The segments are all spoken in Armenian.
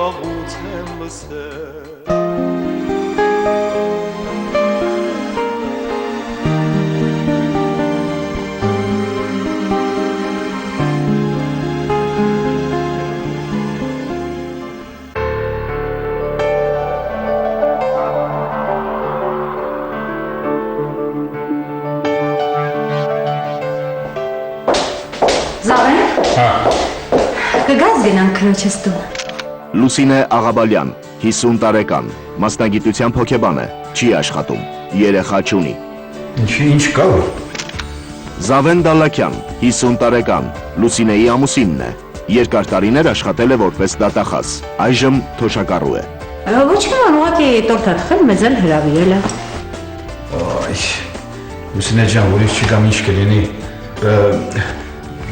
վաղուց եմ լսել Կգազ գնանք քրոջս տուն։ Լուսինե Աղաբալյան, 50 տարեկան, մասնագիտությամբ հոգեբան է, չի աշխատում, երեխա չունի։ Ինչ կա որ։ Զավեն Դալլաքյան, 50 տարեկան, Լուսինեի ամուսինն է, երկար տարիներ աշխատել է որպես դատախազ, այժմ թոշակառու է։ Ոչ ոք ուղղակի տորթ թխել մեզ էլ հրավիրել է։ Այ, Լուսինե ջան, որից չգամ ինչ կլինի։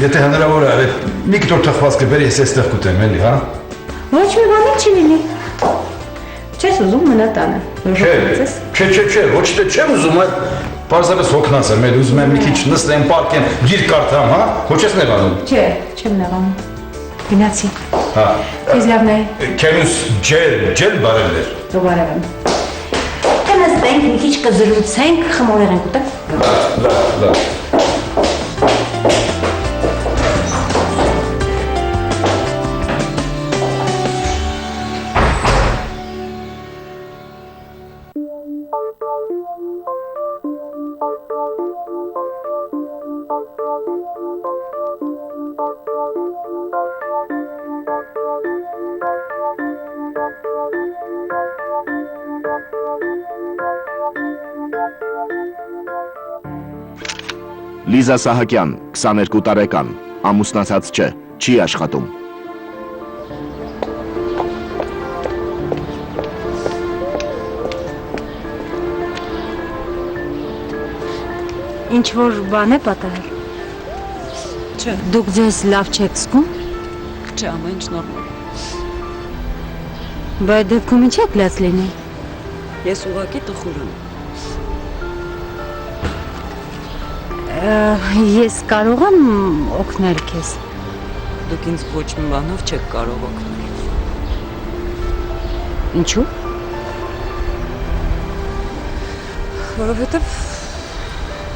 Եթե հնարավոր է, մի կտոր թխվածք բերի, ես այստեղ կուտեմ, էլի, հա։ Ոչ մի բան չի լինի։ Չես ուզում մնա տանը։ Չէ, ոչ թե չեմ ուզում, այլ պարզապես հոգնած եմ, էլ ուզում եմ մի քիչ նստեմ, պարկեմ, գիրք կարդամ, հա։ Ոչ ես նեղանում։ Չէ, չեմ նեղանում։ Գնացի։ Հա։ Քեզ լավն է։ Քենուս ջել բարել էր։ Դու բարև եմ։ Կնստենք, մի քիչ կզրուցենք, խմորեղ ենք ուտենք։ Լավ։ Լիզա Սահակյան, 22 տարեկան, ամուսնացած չէ, չի աշխատում։ Ինչ որ բան է պատահել։ Չէ, Դուք ձեզ լավ չեք զգում։ չէ, ամեն ինչ նորմալ։ Բայց դեպքում ինչ եք լաց լինի։ Ես ուղղակի տխուր եմ։ Ես կարող եմ օգնել քեզ։ Դուք ինձ ոչ մի բանով չեք կարող օգնել։ Ինչու՞։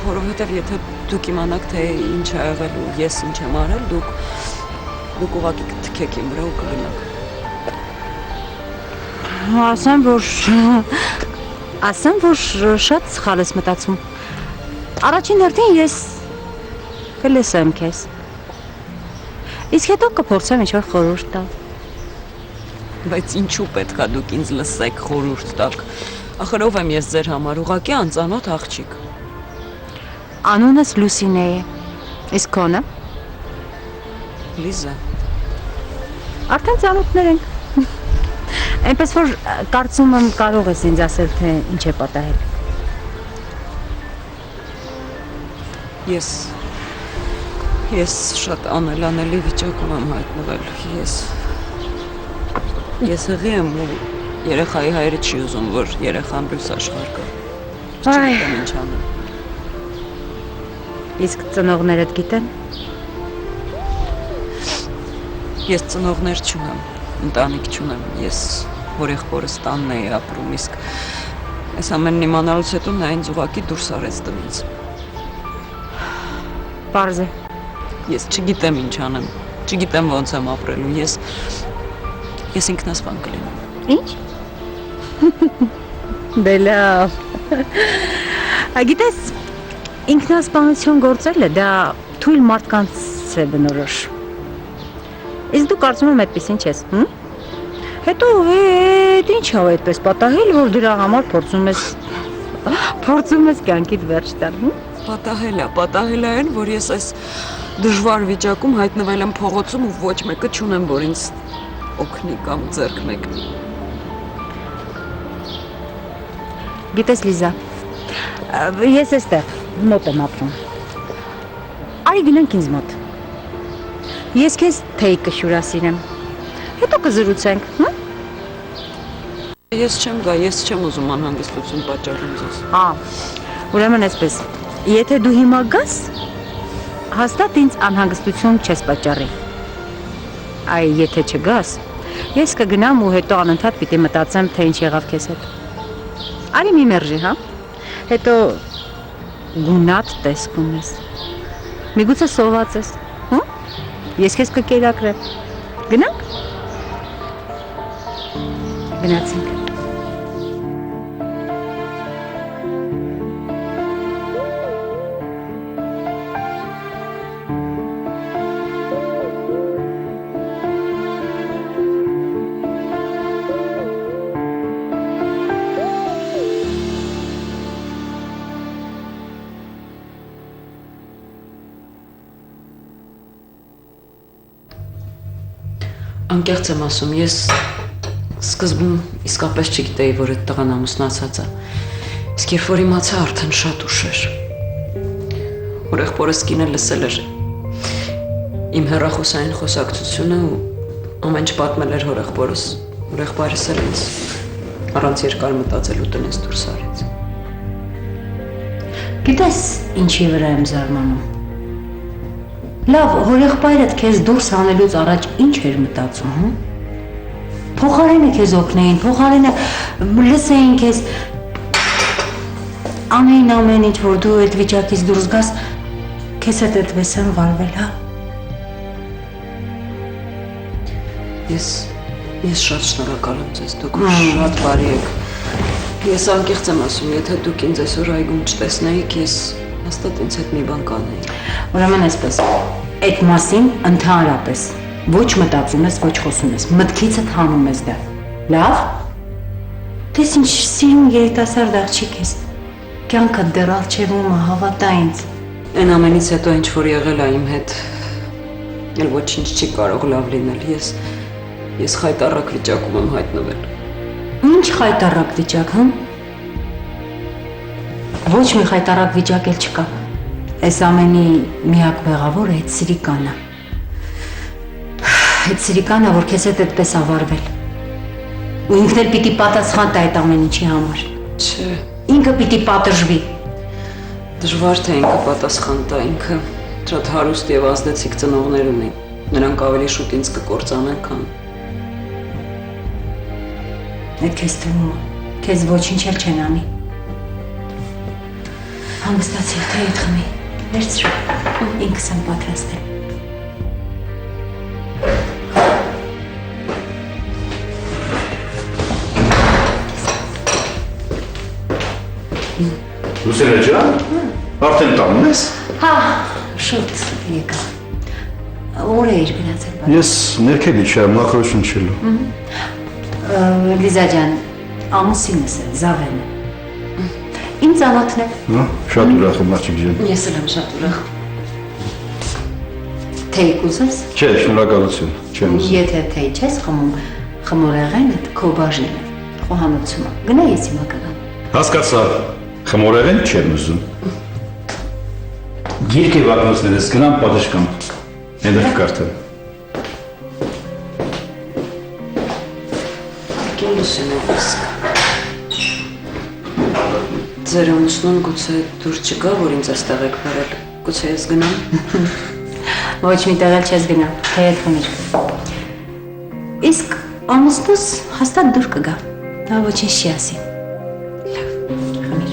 Որովհետև եթե դուք իմանաք, թե ինչ ա եղել ու ես ինչ եմ արել, դուք ուղղակի կթքեք իմ վրա ու կգնաք։ Ասեմ, որ շատ սխալ ես մտածում։ Առաջին հերթին ես կլսեմ քեզ։ Իսկ հետո կփորձեմ ինչ-որ խորհուրդ տալ։ Բայց ինչու պետք է դուք ինձ լսեք, խորհուրդ տաք։ Ախր ով եմ ես ձեր համար, ուղղակի անծանոթ աղջիկ։ Անունս Լուսինե է։ Իսկ քոնը։ Լիզա։ Արդեն ծանոթներ ենք։ Այնպես որ կարծում եմ կարող ես ինձ ասել, թե ինչ է պատահել։ Ես շատ անելանելի վիճակում եմ հայտնվել։ Ես հղի եմ ու երեխայի հայրը չի ուզում, որ երեխան լույս աշխարհ գա։ Չգիտեմ ինչ անեմ։ Իսկ ծնողներդ գիտեն։ Ես ծնողներ չունեմ, ընտանիք չունեմ, ես հորեղբորս տանն էի ապրում, իսկ այս ամենն իմանալուց հետո նա ինձ ուղղակի դուրս արեց տնից։ Պարզ է։ Ես չգիտեմ ինչ անեմ, չգիտեմ ոնց եմ ապրելու, ես ինքնասպան կլինեմ։ Ինչ։ Դե լավ։ Գիտես, ինքնասպանություն գործելը դա թույլ մարդկանց է բնորոշ։ Իսկ դու կարծում եմ այդպեսին չես, հմ։ Հետո ինչ ա այդպես պատահել, որ դրա համար փորձում ես կյանքիդ վերջ տալ, հմ։ Պատահել է այն, որ ես այս դժվար վիճակում հայտնվել եմ փողոցում ու ոչ մեկը չունեմ, որ ինձ օգնի կամ ձեռք մեկնի։ Գիտես Լիզա, ես էստեղ մոտ եմ ապրում։ Արի գնանք ինձ մոտ։ Ես քեզ թեյ կշուրասիրեմ։ Հետո կզրուցենք, հմ։ Ես չեմ գա, ես չեմ ուզում անհանգստություն պատճառել ձեզ։ Ուրեմն այսպես, եթե դու հիմա գաս, հաստատ ինձ անհանգստություն չես պատճառի։ Այ եթե չգաս, Ես կգնամ ու հետո անընդհատ պիտի մտածեմ, թե ինչ եղավ քեզ հետ։ Արի մի մերժի, հա։ Հետո գունատ տեսք ունես։ Միգուցե սոված ես, հա։ Ես քեզ կկերակրեմ։ Գնանք։ Գնացինք։ Անկեղծ եմ ասում, ես սկզբում իսկապես չգիտեի, որ այդ տղան ամուսնացած է։ Իսկ երբ որ իմացա, արդեն շատ ուշ էր։ Որ եղբորս կինը լսել էր իմ հեռախոսային խոսակցությունը ու ամեն ինչ պատմել էր հոր եղբորս, որ եղբայրս էլ ինձ առանց երկար մտածելու տնից դուրս արեց։ Գիտես, ինչի վրա եմ զարմանում։ Լավ, որ եղբայրդ քեզ դուրս անելուց առաջ ինչ էր մտածում, հա? Փոխարենը քեզ օգնեին, փոխարենը լսեին քեզ, անեին ամեն ինչ, որ դու այդ վիճակից դուրս գաս, քեզ հետ այդպես եմ վարվել, հա? Ես շատ շնորհակալ եմ ձեզ, դուք շատ բարի եք։ Ես անկեղծ եմ ասում, եթե դուք ինձ այսօր այգում չտեսնեիք, ես հաստատ ինձ հետ մի բան կանեի։ Ուրեմն այսպես, այդ մասին ընդհանրապես ոչ մտածում ես, ոչ խոսում ես, մտքիցդ հանում ես դա։ Լավ։ Տես ինչ սիրուն երիտասարդ աղջիկ ես։ Կյանքդ դեռ առջևում է, հավատա ինձ։ Այն ամենից հետո ինչ որ եղել է իմ հետ, էլ ոչինչ չի կարող լավ լինել։ Ես խայտառակ վիճակում եմ հայտնվել։ Ինչ խայտառակ վիճակ, հա։ Ոչ մի խայտառակ վիճակ էլ չկա։ Այս ամենի միակ մեղավորը այդ սրիկանը։ Այդ սրիկանը, որ քեզ հետ այդպես ավարվել։ Ու ինքն էլ պիտի պատասխան տա այդ ամեն ինչի համար։ Չէ, Ինքը պիտի պատժվի։ դժվար թե ինքը պատասխան տա, ինքը շատ հարուստ եւ ազդեցիկ ծնողներ ունի։ Նրանք ավելի շուտ ինձ կկործանեն, քան Այդ քեզ թվում է, քեզ ոչինչ էլ չեն անի։ Հանգստացիր, թե այդ խմի, վերցրու, ինքս եմ պատրաստել։ Լուսինե ջան, արդեն տանում ես։ Հա, շուտ եկա։ Ուր էիր գնացել բան։ Ես ներքև իջա մակրոշնչելու։ Լիզա ջան, ամուսինս է, Զավենը։ Ինձ ծանոթն է։ Հա, շատ ուրախ եմ աղջիկ ջան։ ես էլ եմ շատ ուրախ։ Թեյ կուզես։ Չէ, շնորհակալություն, չեմ ուզում։ Եթե թեյ չես խմում, խմորեղենը քո բաժինն է, խոհանոցումը։ Գնա ես հիմա կգամ։ Հասկացա, խմորեղեն չեմ ուզում։ Գիրք է վակնոցներս գնամ պատշկամ։ Այնտեղ կարդամ։ Լուսինե, ձեր ամուսնուն գուցե դուր չգա, որ ինձ այստեղ եք բերել։ Գուցե ես գնամ։ Ոչ մի տեղ էլ չես գնա, հետ խմիր։ Իսկ ամուսնուս հաստատ դուր կգա։ Նա ոչինչ չի ասի։ Լավ, խմիր։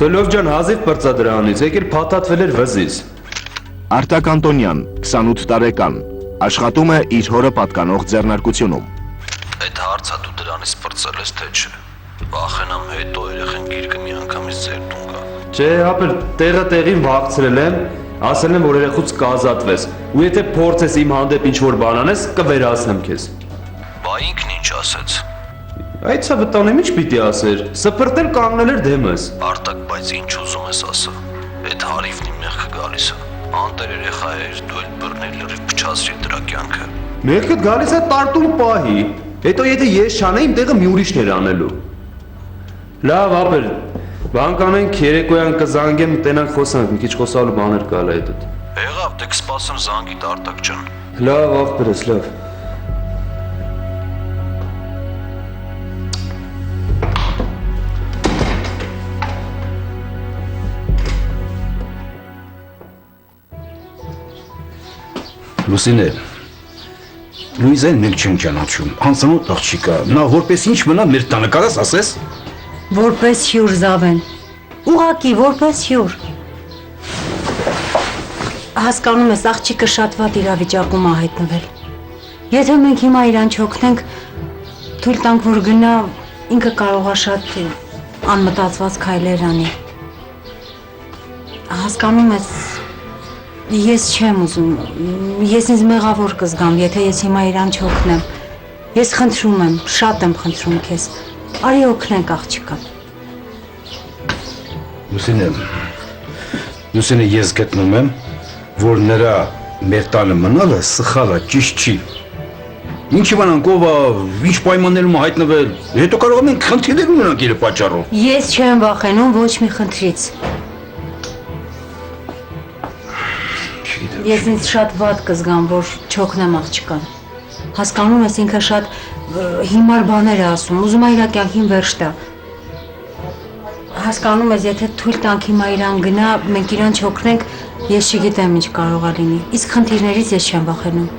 Դոլով ջան, հազիվ պրծա դրանից, եկել փաթաթվել էր վզից։ Արտակ Անտոնյան, 28 տարեկան, աշխատում է իր հորը պատկանող ձեռնարկությունում։ Այդ հարցը դու դրանից պրծել ես թե չէ։ Վախենամ հետո երեխեն գիրկը մի անգամից ձեր տուն գա։ Չէ, ապել տեղը տեղին վաղցրել եմ, ասել եմ, որ երեխուց կազատվես, ու եթե փորձես իմ հանդեպ ինչ-որ բան անես, կվերացնեմ քեզ։ Բա ինքն ինչ ասեց։ Այդ սա վտանեմ ինչ պիտի ասեր, սպրտել կանգնել էր դեմս։ Արտակ, բայց ինչ ուզում ես ասա։ Այդ հարիվն իմ մեղքը գալիս է։ Անտեր երեխա էր, դու էլ բռնել լրիվ փչացրի դրա կյանքը։ Մեղքդ գալիս է տարտում պահի, հետո եթե ես չանեի, տեղը մի ուրիշն էր անելու։ Լավ, ապել, բան կանենք, երեկոյան կզանգեմ, տենանք խոսանք, մի քիչ խոսալու բաներ կալ է հետդ։ Եղավ, դե կսպասեմ զանգիդ Արտակ ջան։ Լավ, աղբերս, լավ։ Լուսինե, Լուիզեն մենք չենք ճանաչում, անծանոթ աղջիկ է, նա որպես ինչ մնա մեր տանը, կարաս ասես։ Որպես հյուր Զավեն։ Ուղակի որպես հյուր։ Հասկանում ես, աղջիկը շատ վատ իրավիճակում է հայտնվել։ Եթե մենք հիմա իրան չօգնենք, թույլ տանք, որ գնա, ինքը կարող է շատ անմտածված քայլեր անի։ Հասկանում ես, ես չեմ ուզում, ես ինձ մեղավոր կզգամ, եթե ես հիմա իրան չօգնեմ։ Ես խնդրում եմ, շատ եմ խնդրում քեզ, արի օգնենք աղջիկան։ Լուսինե, ես գտնում եմ, որ նրա մեր տանը մնալը սխալ է, ճիշտ չի։ Ինչ իմանանք ով է, ինչ պայմաններում է հայտնվել, հետո կարող ենք խնդիրներ ունենանք իր պատճառով։ Ես չեմ վախենում ոչ մի խնդրից։ Ես ինձ շատ վատ կզգամ, որ չօգնեմ աղջկան։ Հասկանում ես, ինքը շատ հիմար բաներ է ասում, ուզում է իր կյանքին վերջ տա։ Հասկանում ես, եթե թույլ տանք հիմա իրան գնա, մենք իրան չօգնենք, ես չգիտեմ ինչ կարող է լինի։ Իսկ խնդիրներից ես չեմ վախենում։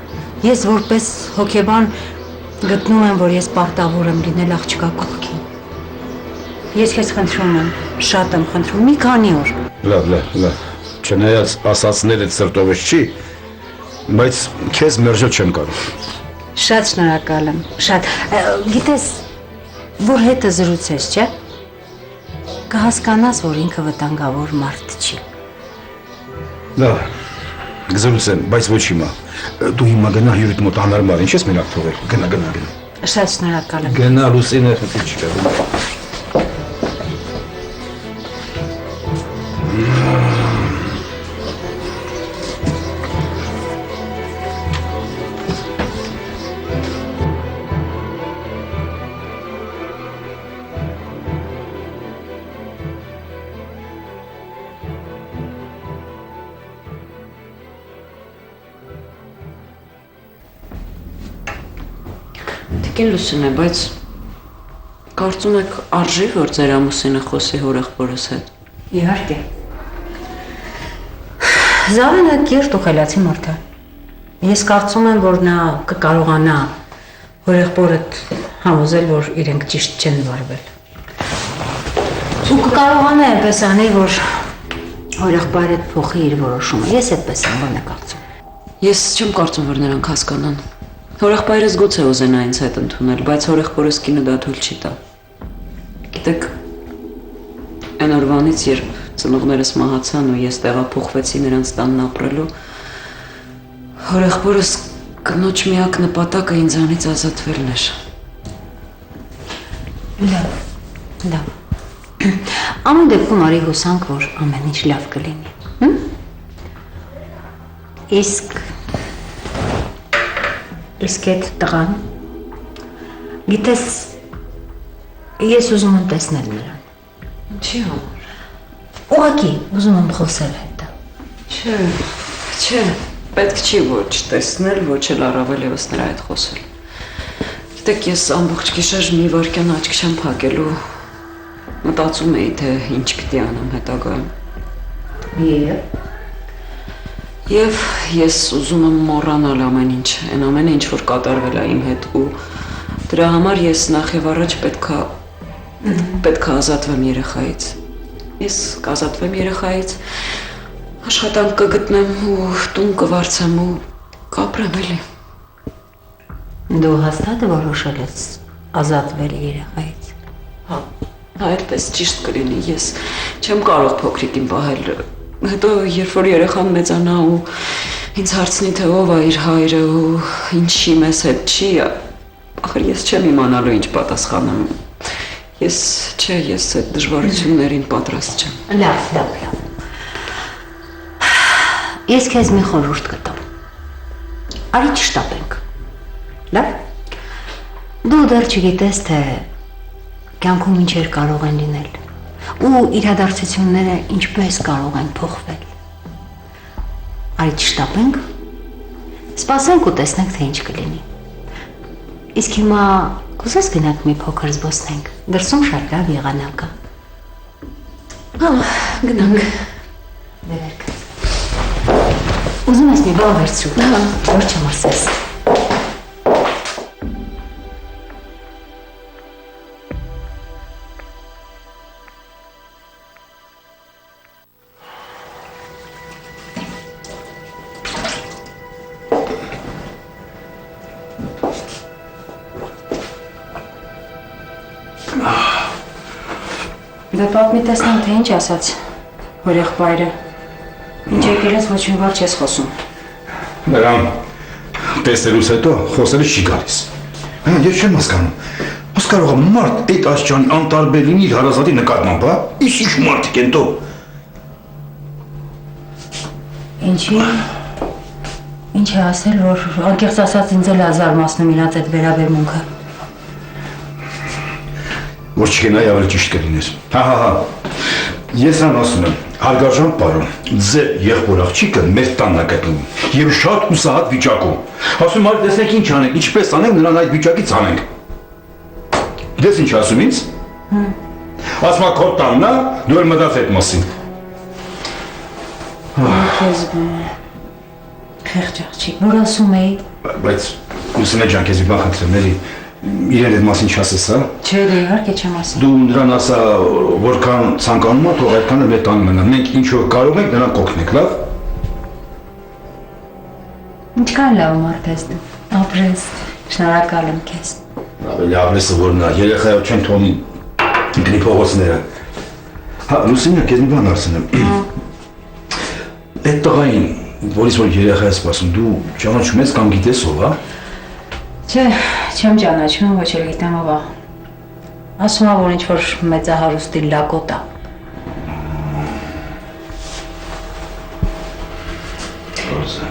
Ես որպես հոգեբան գտնում եմ, որ ես պարտավոր եմ լինել աղջկա կողքին։ Ես քեզ խնդրում եմ, շատ եմ խնդրում, մի քանի օր։ Լավ, չնայած ասածներդ սրտովս չի, բայց քեզ մերժել չեմ կարող։ Շատ շնորհակալ եմ, շատ։ Գիտես, որ հետը զրուցես, չէ՞։ Կհասկանաս, որ ինքը վտանգավոր մարդ չի։ Լավ, գզրուցեմ, բայց ոչ հիմա։ Դու հիմա գնա հյուրիդ մոտ անարմար, ինչ ես մենակ թողել, գնա։ Շատ շնորհակալ եմ։ Գնա, Լուսինե, խնդիր չկա։ Տիկին Լուսինե, բայց կարծում եք արժի, որ ձեր ամուսինը խոսի հորեղբորս հետ։ Իհարկե։ Զավենը կիրթ ու խելացի մարդ է։ Ես կարծում եմ, որ նա կկարողանա հորեղբորդ համոզել, որ իրենք ճիշտ չեն վարվել։ Ու կկարողանա այնպես անել, որ հորեղբայրը փոխի իր որոշումը։ Ես այդպես եմ կարծում։ Ես չեմ կարծում, որ նրանք հասկանան։ Հորեղբայրս գուցե ուզենա ինձ հետ ընդունել, բայց հորեղբորս կինը դա թույլ չի տա։ Գիտեք, այն օրվանից, երբ ծնողներս մահացան ու ես տեղափոխվեցի նրանց տանն ապրելու, հորեղբորս կնոջ միակ նպատակը ինձանից ազատվելն էր։ Լավ։ Ամեն դեպքում արի հուսանք, որ ամեն ինչ լավ կլինի։ Իսկ այդ տղան, գիտես, ես ուզում եմ տեսնել նրան։ Ինչի համար։ Ուղղակի ուզում եմ խոսել հետը։ Չէ, պետք չի ոչ տեսնել, ոչ էլ առավել ևս նրա հետ խոսել։ Գիտեք, ես ամբողջ գիշեր մի վայրկյան աչք չեմ փակելու, մտածում էի, թե ինչ պիտի անեմ հետագայում։ Եվ ես ուզում եմ մոռանալ ամեն ինչ, այն ամենը ինչ որ կատարվել է իմ հետ ու դրա համար ես նախ եւ առաջ պետք է ազատվեմ երեխայից։ Ես կազատվեմ երեխայից, աշխատանք կգտնեմ ու տուն կվարձեմ ու կապրեմ էլի։ Դու հաստատ որոշել ես ազատվել երեխայից։ Հա, այդպես ճիշտ կլինի, ես չեմ կարող փոքրիկին պահել։ Հետո երբ որ երեխան մեծանա ու ինձ հարցնի թե ով է իր հայրը ու ինչի մեզ հետ չի, ախր ես չեմ իմանալու ինչ պատասխանեմ։ Ես այդ դժվարություններին պատրաստ չեմ։ Լավ։ Ես քեզ մի խորհուրդ կտամ։ Արի չշտապենք։ Լավ։ Դու դեռ չգիտես, թե կյանքում ինչեր կարող են լինել։ Ու իրադարձությունները ինչպես կարող են փոխվել։ Արի չշտապենք, սպասենք ու տեսնենք, թե ինչ կլինի։ Իսկ հիմա կուզես գնանք մի փոքր զբոսնենք, դրսում շատ լավ եղանակ է։ Գնանք։ Վերք։ Ուզում ես մի բան վերցրու։ Որ չմրսես։ Դե պատմի տեսնեմ, թե ինչ ասաց, որ եղբայրը։ Ինչ եկել ես ոչ մի բառ չես խոսում։ Նրան տեսնելուց հետո խոսելը չի գալիս։ Ես չեմ հասկանում։ Ոնց կարող է մարդ այդ աշճանի անտարբեր լինի իր հարազատի նկատմամբ, հա? Ինչ մարդիկ են դո։ Ինչի։ Ինչ է ասել, որ անկեղծ ասած ինձ էլ է զարմացնում իրաց այդ վերաբերմունքը։ Որ չգնայի ավելի ճիշտ կլիներ։ Հա։ Ես այն ասում եմ, հարգարժան պարոն, ձեր եղբոր աղջիկը մեր տանն է գտնվում եւ շատ հուսահատ վիճակում։ Ասում եմ, տեսնեք ինչ անենք, ինչպես անենք, նրան այդ վիճակից անենք։ Դες ինչ ասում ինձ։ Ասում եմ, քո տանն է, դու էլ մտած այդ մասին։ Քեզ խեղճ աղջիկ, որ ասում էի։ Բայց Լուսինե ջան, քեզ մի բան խնդրեմ, էլի իրեն այդ մասին չասես, հա։ Չէ, դե իհարկե չեմ ասում։ Դու նրան ասա, որքան ցանկանում ա, թող այդքանը մեր տանը մնա։ Մենք ինչ որ կարող ենք նրան կօգնենք, լավ։ Ինչքան լավ մարդ ես դու։ Ապրես, շնորհակալ եմ քեզ։ Ավելի ավրեսը որ նա երեխայով չեն թողնի ինքնի փողոցները։ Հա, Լուսինե, քեզ մի բան ասեմ։ Այդ տղային, որից որ երեխա է սպասում, դու ճանաչում ես կամ գիտես ով, հա։ Չէ, չեմ ճանաչում, ոչ էլ գիտեմ ով է։ Ասում է, որ ինչ-որ մեծահարուստի լակոտ է։ Գործը։